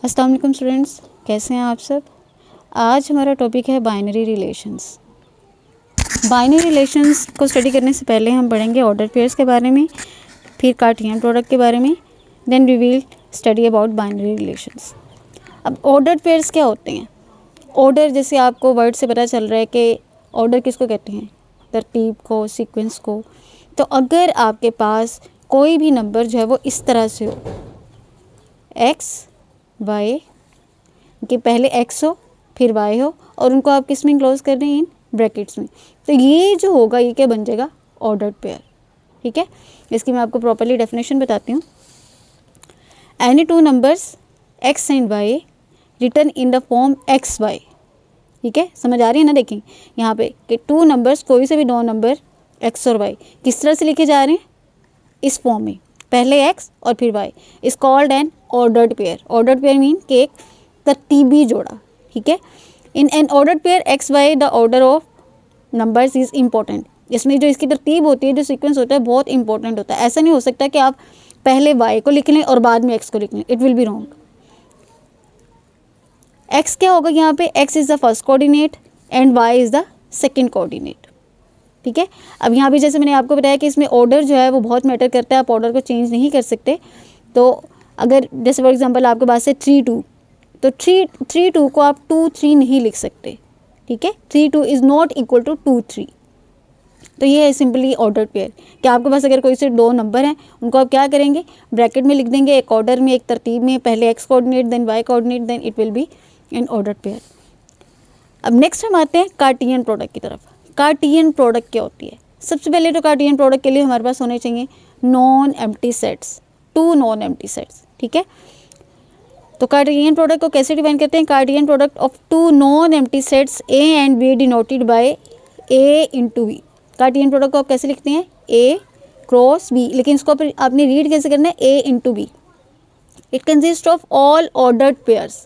अस्सलाम वालेकुम स्टूडेंट्स, कैसे हैं आप सब। आज हमारा टॉपिक है बाइनरी रिलेशंस। बाइनरी रिलेशंस को स्टडी करने से पहले हम पढ़ेंगे ऑर्डर पेयर्स के बारे में, फिर कार्टेशियन प्रोडक्ट के बारे में, then we will study about binary relations. अब ऑर्डर पेयर्स क्या होते हैं। ऑर्डर जैसे आपको वर्ड से पता चल रहा है कि ऑर्डर किसको कहते हैं, तरतीब को, सीक्वेंस को। तो अगर आपके पास कोई भी नंबर जो है वो इस तरह से हो, एक्स वाई कि पहले एक्स हो फिर वाई हो और उनको आप किस में क्लोज कर रहे हैं, इन ब्रैकेट्स में, तो ये जो होगा ये क्या बन जाएगा, ऑर्डर्ड पेयर। ठीक है, इसकी मैं आपको प्रॉपरली डेफिनेशन बताती हूँ। Any two numbers x and y return in the form x y. ठीक है, समझ आ रही है ना। देखें यहाँ पे कि टू नंबर्स, कोई से भी दो नंबर एक्स और वाई किस तरह से लिखे जा रहे हैं, इस फॉर्म में, पहले एक्स और फिर y, is called an ordered pair. Ordered pair mean कि एक तरतीबी जोड़ा। ठीक है, in an ordered pair x y the order of numbers is important. इसमें जो इसकी तरतीब होती है, जो सीक्वेंस होता है, बहुत इंपॉर्टेंट होता है। ऐसा नहीं हो सकता कि आप पहले वाई को लिख लें और बाद में एक्स को लिख लें, it will be wrong. X क्या होगा यहाँ पे, x is the first coordinate and y is the second coordinate. ठीक है, अब यहाँ भी जैसे मैंने आपको बताया कि इसमें ऑर्डर जो है वो बहुत मैटर करता है, आप ऑर्डर को चेंज नहीं कर सकते। तो अगर जैसे फॉर एग्जांपल आपके पास है 3-2, तो 3-2 को आप 2-3 नहीं लिख सकते। ठीक है, 3-2 इज़ नॉट इक्वल टू 2-3। तो ये है सिंपली ऑर्डर पेयर कि आपके पास अगर कोई से दो नंबर हैं, उनको आप क्या करेंगे, ब्रैकेट में लिख देंगे, एक ऑर्डर में, एक तरतीब में, पहले x coordinate then y coordinate, then it will be an order pair. अब नेक्स्ट हम आते हैं कार्टेशियन प्रोडक्ट की तरफ। कार्टेशियन प्रोडक्ट क्या होती है। सबसे पहले तो कार्टेशियन प्रोडक्ट के लिए हमारे पास होने चाहिए non empty sets, two non empty sets. ठीक है, तो कार्टेशियन प्रोडक्ट को कैसे डिफाइन करते हैं, Cartesian product of two non empty sets A and B denoted by A into B. Cartesian product को आप कैसे लिखते हैं, ए क्रॉस बी, लेकिन इसको आपने रीड कैसे करना है, A into B. It consist of all ordered pairs.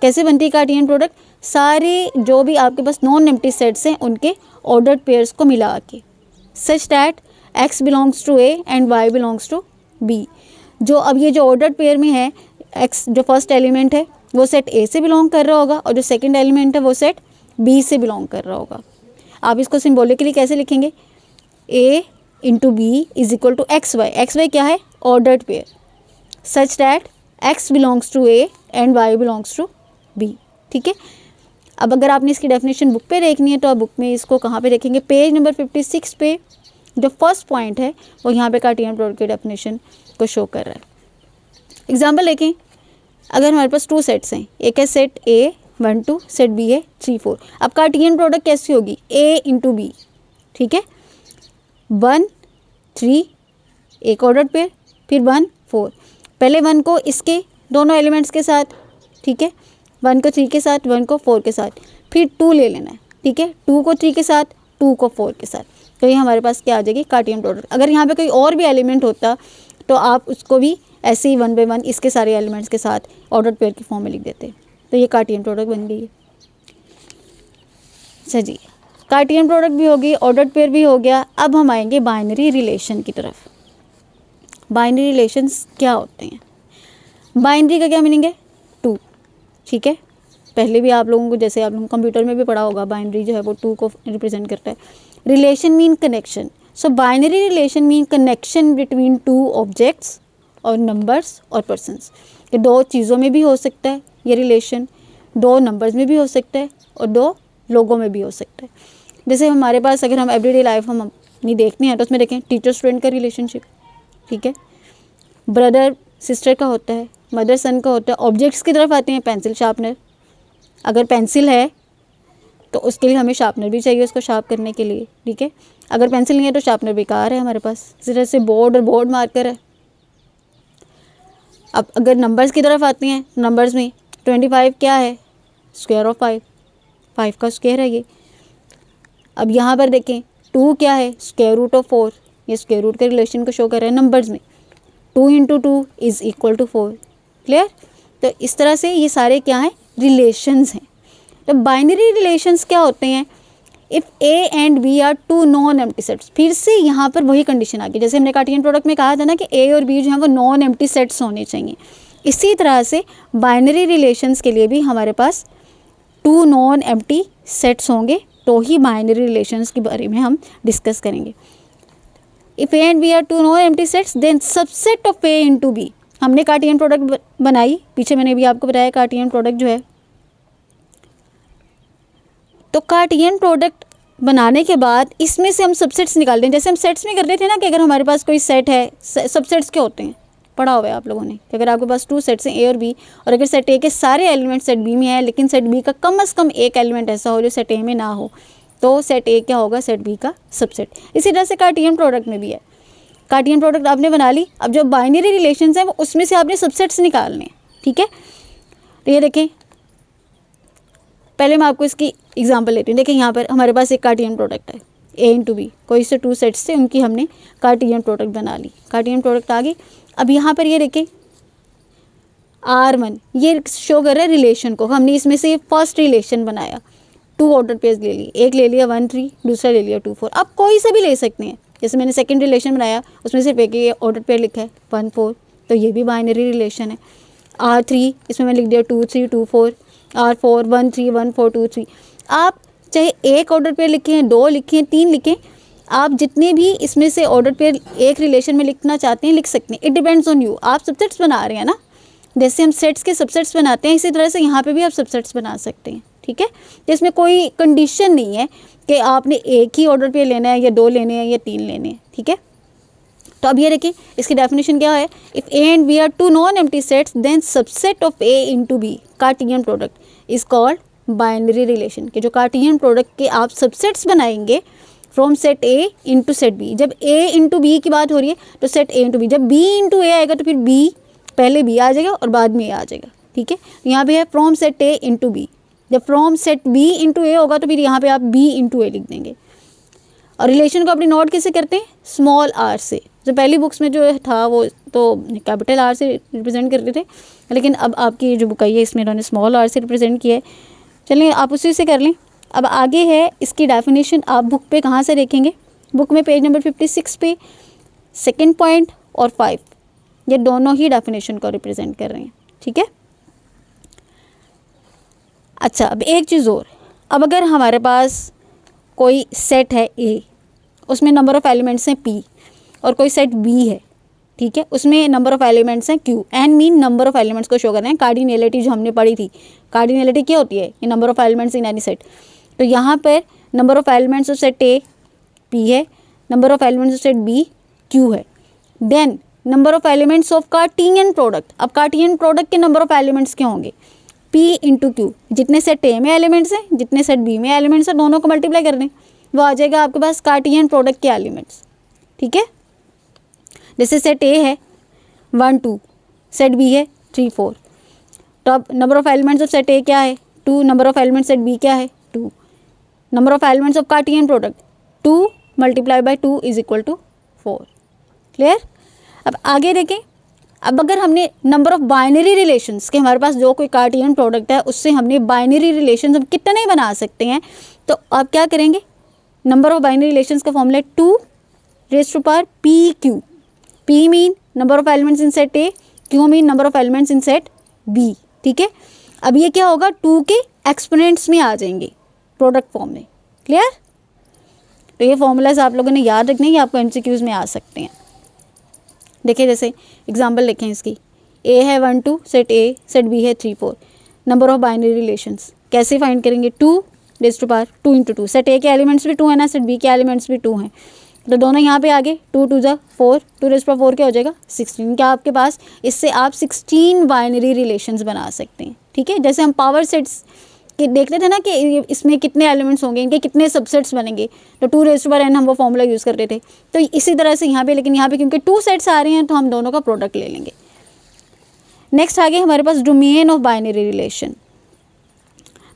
कैसे बनती है कार्टेशियन प्रोडक्ट, सारे जो भी आपके पास नॉन एम्प्टी सेट्स हैं उनके ऑर्डर्ड पेयर्स को मिला के, such that x belongs to A and Y belongs to B. जो अब ये जो ऑर्डर्ड पेयर में है, एक्स जो फर्स्ट एलिमेंट है वो सेट ए से बिलोंग कर रहा होगा और जो सेकंड एलिमेंट है वो सेट बी से बिलोंग कर रहा होगा। आप इसको सिंबॉलिकली कैसे लिखेंगे, A into B is equal to X Y. X Y क्या है, ordered pair, such that x belongs to A and Y belongs to B. ठीक है, अब अगर आपने इसकी डेफिनेशन बुक पे देखनी है तो आप बुक में इसको कहाँ पे देखेंगे, पेज नंबर 56 पे जो फर्स्ट पॉइंट है वो यहाँ पे कार्टेशियन प्रोडक्ट की डेफिनेशन को शो कर रहा है। एग्जाम्पल देखें, अगर हमारे पास टू सेट्स हैं, एक है सेट ए 1-2, सेट बी है 3-4। अब कार्टेशियन प्रोडक्ट कैसी होगी, ए इंटू बी। ठीक है, 1-3 एक ऑर्डर्ड पेयर, फिर 1-4, पहले 1 को इसके दोनों एलिमेंट्स के साथ, ठीक है, 1 को 3 के साथ, 1 को 4 के साथ, फिर 2 ले लेना है। ठीक है, 2 को 3 के साथ, 2 को 4 के साथ, तो ये हमारे पास क्या आ जाएगी, कार्टेशियन प्रोडक्ट। अगर यहाँ पे कोई और भी एलिमेंट होता तो आप उसको भी ऐसे ही 1 बाय 1 इसके सारे एलिमेंट्स के साथ ऑर्डर्ड पेयर की फॉर्म में लिख देते, तो ये कार्टेशियन प्रोडक्ट बन गई है। अच्छा जी, कार्टेशियन प्रोडक्ट भी होगी, ऑर्डर्ड पेयर भी हो गया। अब हम आएंगे बाइनरी रिलेशन की तरफ। बाइनरी रिलेशंस क्या होते हैं, बाइनरी का क्या मीनिंग है, 2। ठीक है, पहले भी आप लोगों को, जैसे आप लोगों को कंप्यूटर में भी पढ़ा होगा, बाइनरी जो है वो 2 को रिप्रेजेंट करता है। रिलेशन मीन कनेक्शन, सो binary relation mean connection between two objects और नंबर्स और पर्सन्स। ये दो चीज़ों में भी हो सकता है ये रिलेशन, दो नंबर्स में भी हो सकता है और दो लोगों में भी हो सकता है। जैसे हमारे पास अगर हम एवरीडे लाइफ हम अपनी देखते हैं तो उसमें देखें टीचर स्टूडेंट का रिलेशनशिप, ठीक है, ब्रदर सिस्टर का होता है, मदर सन का होता है। ऑब्जेक्ट्स की तरफ आते हैं, पेंसिल शार्पनर, अगर पेंसिल है तो उसके लिए हमें शार्पनर भी चाहिए उसको शार्प करने के लिए। ठीक है, अगर पेंसिल नहीं है तो शार्पनर बेकार है हमारे पास। इसी तरह से बोर्ड और बोर्ड मार्कर है। अब अगर नंबर्स की तरफ आते हैं, नंबर्स में 25 क्या है, स्क्वायर ऑफ 5, 5 का स्क्वायर है ये। अब यहाँ पर देखें 2 क्या है, स्क्वायर रूट ऑफ 4, ये स्क्वायर रूट के रिलेशन को शो कर रहा है नंबर्स में। 2 × 2 इज़ इक्वल टू 4। क्लियर, तो इस तरह से ये सारे क्या हैं, रिलेशंस हैं। तो बाइनरी रिलेशंस क्या होते हैं, if A and B are two non empty sets. फिर से यहाँ पर वही कंडीशन आ गई, जैसे हमने कार्टेशियन प्रोडक्ट में कहा था ना कि ए और बी जो है वो नॉन एम्प्टी सेट्स होने चाहिए। इसी तरह से बाइनरी रिलेशंस के लिए भी हमारे पास 2 नॉन एम्प्टी सेट्स होंगे तो ही बाइनरी रिलेशंस के बारे में हम डिस्कस करेंगे। If A and B are 2 non empty sets then subset of A into B. हमने कार्टियन प्रोडक्ट बनाई, पीछे मैंने भी आपको बताया कार्टियन प्रोडक्ट जो है। तो कार्टियन प्रोडक्ट बनाने के बाद इसमें से हम सबसेट्स निकालते हैं। जैसे हम सेट्स में कर रहे थे ना कि अगर हमारे पास कोई सेट है, सबसेट्स क्या होते हैं पढ़ा हुआ है आप लोगों ने कि अगर आपके पास 2 सेट्स हैं ए और बी, और अगर सेट ए के सारे एलिमेंट सेट बी में है लेकिन सेट बी का कम से कम एक एलिमेंट ऐसा हो जो सेट ए में ना हो, तो सेट ए क्या होगा, सेट बी का सबसेट। इसी तरह से कार्टियन प्रोडक्ट में भी है। कार्टियन प्रोडक्ट आपने बना ली, अब जो बाइनरी रिलेशंस हैं वो उसमें से आपने सबसेट्स निकालने हैं, ठीक है। तो ये देखें, पहले मैं आपको इसकी एग्जांपल लेती हूँ। देखिए यहाँ पर हमारे पास एक कार्टियन प्रोडक्ट है ए इंटू बी, कोई से 2 सेट्स थे उनकी हमने कार्टियन प्रोडक्ट बना ली, कार्टियन प्रोडक्ट आ गई। अब यहाँ पर ये देखें R1 ये शो कर रहा है रिलेशन को, हमने इसमें से फर्स्ट रिलेशन बनाया, 2 ऑर्डर पेयर्स ले ली, एक ले लिया 1 3, दूसरा ले लिया 2 4। अब कोई सा भी ले सकते हैं, जैसे मैंने सेकंड रिलेशन बनाया उसमें सिर्फ एक ही ऑर्डर पेयर लिखा है 1 4, तो ये भी बाइनरी रिलेशन है। R3 इसमें मैं लिख दिया 2 3 2 4, R4 1 3 1 4 2 3। आप चाहे एक ऑर्डर पेयर लिखें, 2 लिखें, 3 लिखें, आप जितने भी इसमें से ऑर्डर पेयर एक रिलेशन में लिखना चाहते हैं लिख सकते हैं। इट डिपेंड्स ऑन यू, आप सबसेट्स बना रहे हैं ना, जैसे हम सेट्स के सबसेट्स बनाते हैं इसी तरह से यहाँ पे भी आप सबसेट्स बना सकते हैं, ठीक है। तो इसमें कोई कंडीशन नहीं है कि आपने एक ही ऑर्डर पेयर लेना है या 2 लेने हैं या 3 लेने हैं, ठीक है। तो अब ये देखिए इसकी डेफिनेशन क्या है, if A and B are 2 non empty sets then subset of A into B cartesian product is called binary relation. के जो कार्टियन प्रोडक्ट के आप सबसेट्स बनाएंगे from set A into set B, जब ए इंटू बी की बात हो रही है तो सेट ए इंटू बी, जब बी इंटू ए आएगा तो फिर बी पहले बी आ जाएगा और बाद में ए आ जाएगा, ठीक है। यहाँ पे है from set A into B, जब from set B into A होगा तो फिर यहाँ पे आप बी इंटू ए लिख देंगे। और रिलेशन को अपनी नोट कैसे करते हैं, स्मॉल आर से। जो पहली बुक्स में जो था वो तो कैपिटल आर से रिप्रेजेंट करते थे, लेकिन अब आपकी जो बुक आई है इसमें इन्होंने स्मॉल आर से रिप्रेजेंट किया है। चलिए आप उसी से कर लें। अब आगे है इसकी डेफिनेशन, आप बुक पे कहाँ से देखेंगे, बुक में पेज नंबर 56 पे 2nd पॉइंट और 5 ये दोनों ही डेफिनेशन को रिप्रेजेंट कर रहे हैं, ठीक है। अच्छा अब एक चीज़ और, अब अगर हमारे पास कोई सेट है ए, उसमें नंबर ऑफ़ एलिमेंट्स हैं पी, और कोई सेट बी है, ठीक है, उसमें नंबर ऑफ़ एलिमेंट्स हैं Q. N mean number of elements को शो कर रहे हैं। कार्डिनलिटी जो हमने पढ़ी थी, कार्डिनलिटी क्या होती है, ये number of elements in any set. तो यहाँ पर number of elements of set A P है, number of elements of set B Q है। Then number of elements of cartesian product, अब कार्टियन प्रोडक्ट के नंबर ऑफ़ एलिमेंट्स क्या होंगे, P into Q. जितने सेट ए में elements हैं जितने सेट बी में एलिमेंट्स हैं दोनों को मल्टीप्लाई कर दें, वो आ जाएगा आपके पास कार्टियन प्रोडक्ट के एलिमेंट्स, ठीक है। जैसे सेट ए है 1 2, सेट बी है 3 4, तो अब number of elements of set A क्या है 2, number of elements set B क्या है 2, number of elements of cartesian product 2 multiply by 2 is equal to 4। Clear. अब आगे देखें, अब अगर हमने नंबर ऑफ़ बाइनरी रिलेशंस के हमारे पास जो कोई कार्टियन प्रोडक्ट है उससे हमने बाइनरी रिलेशंस हम कितने बना सकते हैं, तो आप क्या करेंगे, नंबर ऑफ़ बाइनरी रिलेशंस का formula 2 raised to power P Q. P mean number of elements in set A, Q mean number of elements in set B, ठीक है। अब ये क्या होगा, 2 के एक्सपोनेंट्स में आ जाएंगे प्रोडक्ट फॉर्म में। क्लियर। तो ये फॉर्मूलाज आप लोगों ने याद रखने, ये आपको एमसीक्यूज़ में आ सकते हैं। देखिए जैसे एग्जांपल लिखें इसकी, ए है 1 2, सेट ए, सेट बी है 3 4, नंबर ऑफ़ बाइनरी रिलेशंस कैसे फाइंड करेंगे, 2 raised to power 2 into 2, set A के एलिमेंट्स भी 2 है ना, सेट बी के एलिमेंट्स भी 2 हैं, तो दोनों यहाँ पे आगे 2 2 जा 4, 2 रेज़्ड टू पावर 4 क्या हो जाएगा 16। क्या आपके पास इससे आप 16 बाइनरी रिलेशंस बना सकते हैं, ठीक है। जैसे हम पावर सेट्स के देखते थे ना कि इसमें कितने एलिमेंट्स होंगे, इनके कितने सबसेट्स बनेंगे, तो 2 रेज़्ड टू पावर n हम वो फॉर्मूला यूज़ करते थे। तो इसी तरह से यहाँ पे, लेकिन यहाँ पे क्योंकि 2 सेट्स आ रहे हैं तो हम दोनों का प्रोडक्ट ले लेंगे। नेक्स्ट आगे हमारे पास domain of binary relation,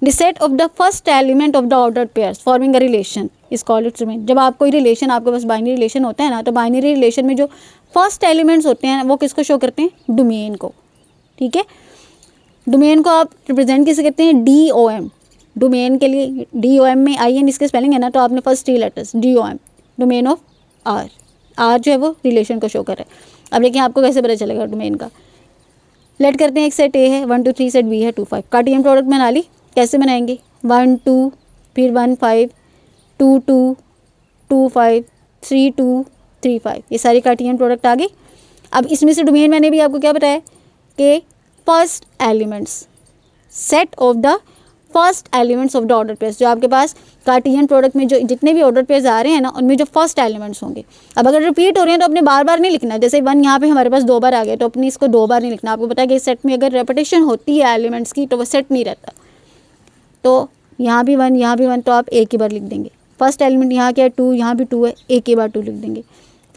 the set of the first element of the ordered pairs forming a relation is called its domain. जब आप कोई रिलेशन, आपके पास बाइनरी रिलेशन होता है ना, तो बाइनरी रिलेशन में जो फर्स्ट एलिमेंट्स होते हैं वो किसको शो करते हैं, डोमेन को, ठीक है। डोमेन को आप रिप्रेजेंट किसे करते हैं, DOM। डोमेन के लिए DOM में IN इसके स्पेलिंग है ना, तो आपने first 3 letters DOM, domain of R। R जो है वो रिलेशन को शो कर रहा है। अब देखिए आपको कैसे पता चलेगा डोमेन का, लेट करते हैं एक सेट ए है 1 2 3, सेट बी है 2 5, कार्टेशियन प्रोडक्ट बना ली। कैसे बनाएंगे, 1 2 फिर 1 5 2 2 2 5 3 2 3 5, ये सारी कार्टेशियन प्रोडक्ट आ गई। अब इसमें से डोमेन मैंने भी आपको क्या बताया कि first elements, set of the first elements of the order pairs, जो आपके पास कार्टेशियन प्रोडक्ट में जो जितने भी ऑर्डर पेयर्स आ रहे हैं ना, उनमें जो फर्स्ट एलिमेंट्स होंगे। अब अगर रिपीट हो रहे हैं तो अपने बार बार नहीं लिखना, जैसे 1 यहाँ पे हमारे पास 2 बार आ गया तो अपनी इसको 2 बार नहीं लिखना। आपको पता है कि सेट में अगर रेपिटेशन होती है एलिमेंट्स की तो वो सेट नहीं रहता। तो यहाँ भी 1 यहाँ भी 1, तो आप एक ही बार लिख देंगे। फर्स्ट एलिमेंट यहाँ क्या है 2, यहाँ भी 2 है, एक ही बार 2 लिख देंगे।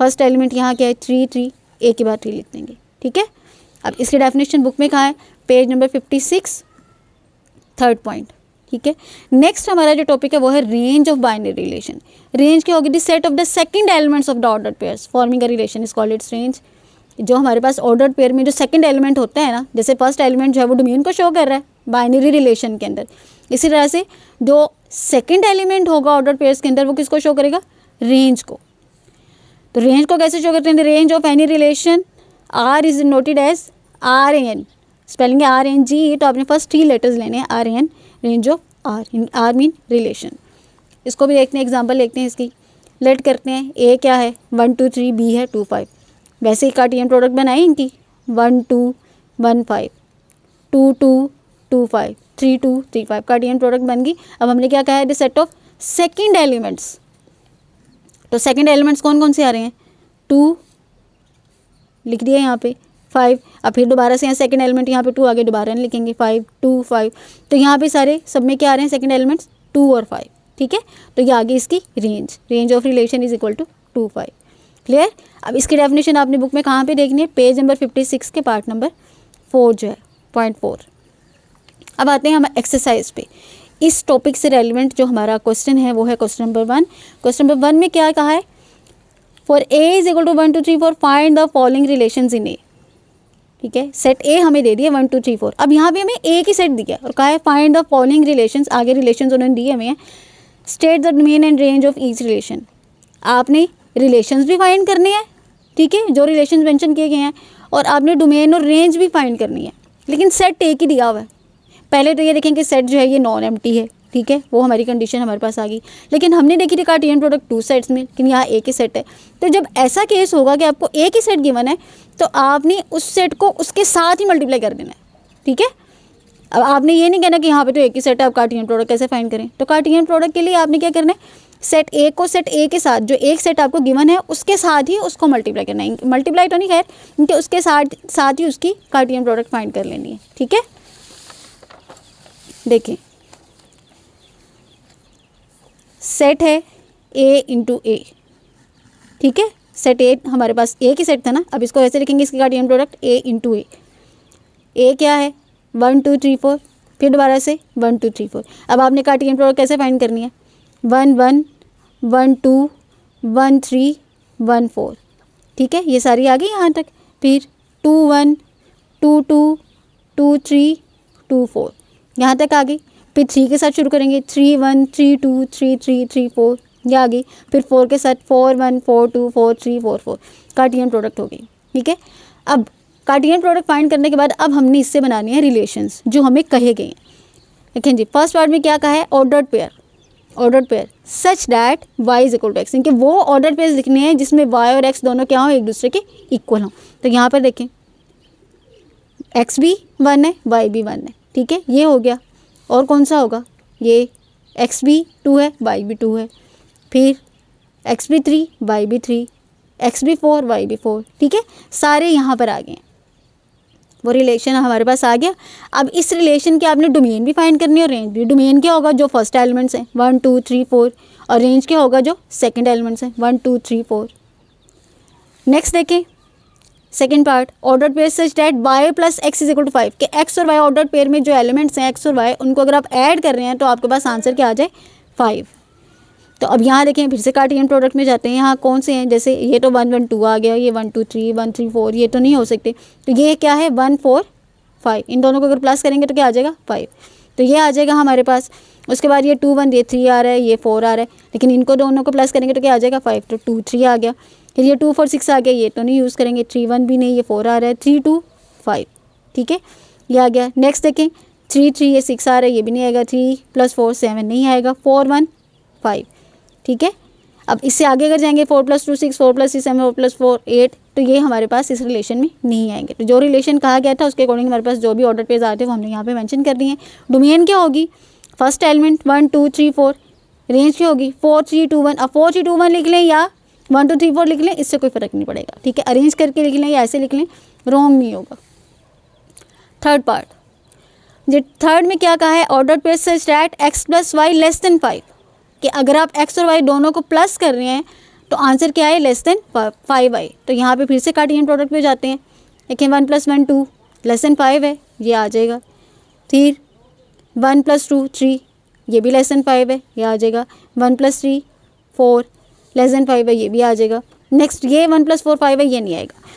फर्स्ट एलिमेंट यहाँ क्या है 3 3, एक ही बार 3 लिख देंगे। ठीक है, अब इसकी डेफिनेशन बुक में कहाँ है, पेज नंबर 56, थर्ड पॉइंट। ठीक है, नेक्स्ट हमारा जो टॉपिक है वो है range of binary relation. Range क्या होगी, the set of the second elements of the order pairs forming a relation is called it's range. जो हमारे पास ऑर्डर पेयर में जो सेकंड एलिमेंट होता है ना, जैसे फर्स्ट एलिमेंट जो है वो डोमेन को शो कर रहा है बाइनरी रिलेशन के अंदर, इसी तरह से जो सेकंड एलिमेंट होगा ऑर्डर पेयर्स के अंदर वो किसको शो करेगा, रेंज को। तो रेंज को कैसे शो करते हैं, range of any relation, R is noted as R N, spelling है RNG, तो आपने फर्स्ट 3 लेटर्स लेने हैं RN, range of R mean relation. इसको भी देखते हैं, एग्जांपल देखते हैं इसकी। लेट करते हैं, ए क्या है 1 2 3, बी है 2 5, वैसे ही कार्टेशियन प्रोडक्ट बनाई इनकी 1 2 1 5 2 2 2 5 3 2 3 5, कार्टेशियन प्रोडक्ट बन गई। अब हमने क्या कहा है, the set of second elements, तो सेकेंड एलिमेंट्स कौन कौन से आ रहे हैं, 2 लिख दिया यहाँ पे, 5, अब फिर दोबारा से यहाँ सेकंड एलिमेंट यहाँ पे 2 आगे दोबारा नहीं लिखेंगे, 5 2 5, तो यहाँ पे सारे सब में क्या आ रहे हैं सेकंड एलिमेंट्स 2 और 5। ठीक है, तो ये आगे इसकी range of relation is equal to 2 5। Clear. अब इसकी डेफिनेशन आपने बुक में कहाँ पे देखनी है, पेज नंबर 56 के पार्ट नंबर 4 जो है पॉइंट 4। अब आते हैं हम एक्सरसाइज पे। इस टॉपिक से रेलिवेंट जो हमारा क्वेश्चन है वो है क्वेश्चन नंबर 1। क्वेश्चन नंबर 1 में क्या कहा है, for A is equal to 1 2 3 4 find the following relations in A. ठीक है, सेट ए हमें दे दिया 1 2 3 4, अब यहाँ पे हमें ए की सेट दिया और कहा है फाइंड द फॉलोइंग रिलेशंस, आगे रिलेशंस उन्होंने दिए हमें, state the domain and range of each relation. आपने रिलेशंस भी फाइंड करने हैं, ठीक है, जो रिलेशंस मेंशन किए गए हैं, और आपने डोमेन और रेंज भी फाइंड करनी है, लेकिन सेट ए की दिया हुआ है। पहले तो ये देखें कि सेट जो है ये नॉन एम्प्टी है, ठीक है, वो हमारी कंडीशन हमारे पास आ गई, लेकिन हमने देखी थी कार्टेशियन प्रोडक्ट 2 सेट्स में, लेकिन यहाँ ए की सेट है। तो जब ऐसा केस होगा कि आपको ए की सेट गिवन है तो आपने उस सेट को उसके साथ ही मल्टीप्लाई कर देना है। ठीक है, अब आपने ये नहीं कहना कि यहाँ पे तो ए की सेट है, आप कार्टेशियन प्रोडक्ट कैसे फाइंड करें। तो कार्टेशियन प्रोडक्ट के लिए आपने क्या करना है, सेट ए को सेट ए के साथ, जो एक सेट आपको गिवन है उसके साथ ही उसको मल्टीप्लाई करना है, मल्टीप्लाई तो नहीं खैर, क्योंकि उसके साथ ही उसकी कार्टेशियन प्रोडक्ट फाइंड कर लेनी है। ठीक है, देखिए सेट है ए इंटू ए, ठीक है, सेट ए हमारे पास ए की सेट था ना, अब इसको ऐसे लिखेंगे, इसकी कार्टेशियन प्रोडक्ट ए इंटू ए। ए क्या है 1 2 3 4, फिर दोबारा से 1 2 3 4। अब आपने कार्टेशियन प्रोडक्ट कैसे फाइंड करनी है, 1 1 1 2 1 3 1 4। ठीक है, ये सारी आ गई यहाँ तक, फिर 2 1 2 2 2 3 2 4, यहाँ तक आ गई। फिर 3 के साथ शुरू करेंगे, 3 1 3 2 3 3 3 4, ये आ गई। फिर 4 के साथ 4 1 4 2 4 3 4 4, कार्टेशियन प्रोडक्ट हो गई। ठीक है, अब कार्टेशियन प्रोडक्ट फाइंड करने के बाद अब हमने इससे बनानी है रिलेशंस जो हमें कहे गए हैं। देखें जी, फर्स्ट पार्ट में क्या कहा है, ordered pair such that y is equal to x, इनके वो ऑर्डर्ड पेयर लिखने हैं जिसमें y और x दोनों क्या हो, एक दूसरे के इक्वल हों। तो यहाँ पर देखें x भी 1 है, y भी 1 है। ठीक है, ये हो गया। और कौन सा होगा, ये x भी 2 है, y भी 2 है, फिर x भी 3 y भी 3, x भी 4 y भी 4। ठीक है, सारे यहाँ पर आ गए हैं, वो रिलेशन हमारे पास आ गया। अब इस रिलेशन के आपने डोमेन भी फाइंड करनी है और रेंज भी। डोमेन क्या होगा, जो फर्स्ट एलिमेंट्स हैं 1 2 3 4, और रेंज क्या होगा, जो सेकंड एलिमेंट्स हैं 1 2 3 4। नेक्स्ट देखें second part, ordered pair such that y plus x is equal to 5, कि x और y ऑर्डर्ड पेयर में जो एलिमेंट्स हैं x और y, उनको अगर आप ऐड कर रहे हैं तो आपके पास आंसर क्या आ जाए, 5। तो अब यहाँ देखें, फिर से कार्टेशियन प्रोडक्ट में जाते हैं, यहाँ कौन से हैं, जैसे ये तो 1 1 2 आ गया, ये 1 2 3 1 3 4, ये तो नहीं हो सकते, तो ये क्या है 1 4 5, इन दोनों को अगर प्लस करेंगे तो क्या आ जाएगा 5, तो ये आ जाएगा हमारे पास। उसके बाद ये 2 1, ये 3 आ रहा है, ये 4 आ रहा है, लेकिन इनको दोनों को प्लस करेंगे तो क्या आ जाएगा 5, तो 2 3 आ गया। फिर ये 2 4 6 आ गया, ये तो नहीं यूज़ करेंगे, 3 1 भी नहीं, ये 4 आ रहा है, 3 2 5। ठीक है, ये आ गया। नेक्स्ट देखें 3 3 ये 6 आ रहा है, ये भी नहीं आएगा। 3 + 4 7 नहीं आएगा। 4 1 5, ठीक है। अब इससे आगे अगर जाएंगे 4 + 2 6, 4 + 3 7, 4 + 4 8, तो ये हमारे पास इस रिलेशन में नहीं आएंगे। तो जो रिलेशन कहा गया था उसके अकॉर्डिंग हमारे पास जो भी ऑर्डर पेयर्स आते हैं वो हमने यहाँ पे मेंशन कर दिए हैं। डोमेन क्या होगी, फर्स्ट एलिमेंट 1 2 3 4, रेंज क्या होगी 4 3 2 1। अब 4 3 2 1 लिख लें या 1 2 3 4 लिख लें, इससे कोई फ़र्क नहीं पड़ेगा, ठीक है। अरेंज करके लिख लें या ऐसे लिख लें, रॉन्ग नहीं होगा। थर्ड पार्ट, जो थर्ड में क्या कहा है, order pair such that x + y < 5, कि अगर आप x और y दोनों को प्लस कर रहे हैं तो आंसर क्या है, <5 आए। तो यहाँ पे फिर से कार्टेशियन प्रोडक्ट पे जाते हैं। देखिए 1 + 1 2 <5 है, ये आ जाएगा। फिर 1 + 2 3, ये भी <5 है, ये आ जाएगा। 1 + 3 4 <5 है, ये भी आ जाएगा। नेक्स्ट ये 1 + 4 5 है, ये नहीं आएगा।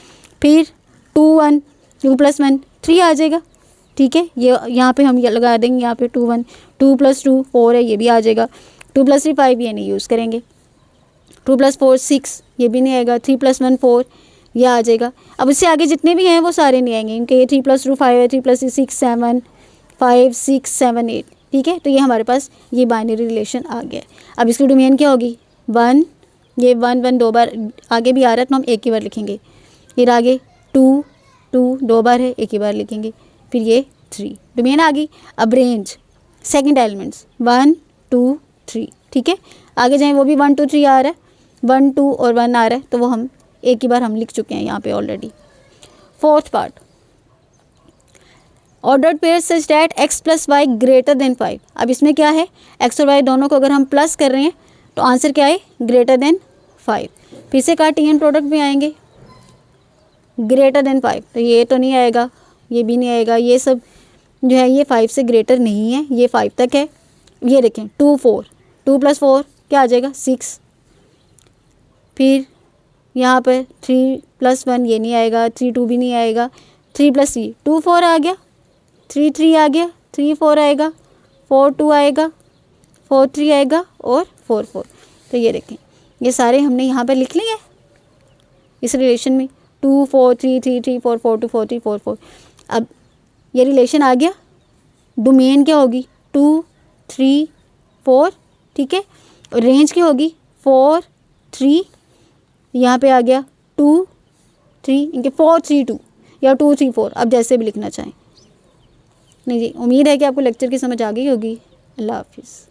फिर 2 1 2 + 1 3 आ जाएगा, ठीक है। ये यहाँ पे हम ये लगा देंगे, यहाँ पे 2 1 2 + 2 4 है, ये भी आ जाएगा। 2 + 3 5, ये नहीं यूज़ करेंगे। 2 + 4 6, ये भी नहीं आएगा। 3 + 1 4, ये आ जाएगा। अब इससे आगे जितने भी हैं वो सारे नहीं आएंगे, क्योंकि ये 3 + 2 5 है, 3 + 3 6 7 5 6 7 8, ठीक है। तो ये हमारे पास ये बाइनरी रिलेशन आ गया। अब इसकी डोमेन क्या होगी, 1, ये 1 1 2 बार आगे भी आ रहा है तो हम एक ही बार लिखेंगे। फिर आगे 2 2 2 बार है, एक ही बार लिखेंगे। फिर ये 3, डोमेन आ गई। अब रेंज सेकंड एलिमेंट्स 1 2 3, ठीक है। आगे जाएं वो भी 1 2 3 आ रहा है, 1 2 और 1 आ रहा है, तो वो हम एक ही बार हम लिख चुके हैं यहाँ पे already. Fourth part, ordered pair such that x + y > 5। अब इसमें क्या है, x और y दोनों को अगर हम प्लस कर रहे हैं तो आंसर क्या है, < 5। फिर से कार्टेशियन प्रोडक्ट में आएंगे, < 5, तो ये तो नहीं आएगा, ये भी नहीं आएगा। ये सब जो है ये 5 से ग्रेटर नहीं है, ये 5 तक है। ये देखें 2 4, 2 + 4 क्या आ जाएगा 6। फिर यहाँ पर 3 + 1, ये नहीं आएगा। 3 2 भी नहीं आएगा। 3 + 3 2 4 आ गया। 3 3 आ गया। 3 4 आएगा। 4 2 आएगा। 4 3 आएगा और 4 4। तो ये देखें ये सारे हमने यहाँ पर लिख लिए इस रिलेशन में, 2 4 3 3 3 4 4 2 4 3 4 4। अब ये रिलेशन आ गया। डोमेन क्या होगी 2 3 4, ठीक है। और रेंज क्या होगी 4 3, यहाँ पे आ गया 2 3, इनके 4 3 2 या 2 3 4, अब जैसे भी लिखना चाहें। नहीं जी, उम्मीद है कि आपको लेक्चर की समझ आ गई होगी। अल्लाह हाफिज़।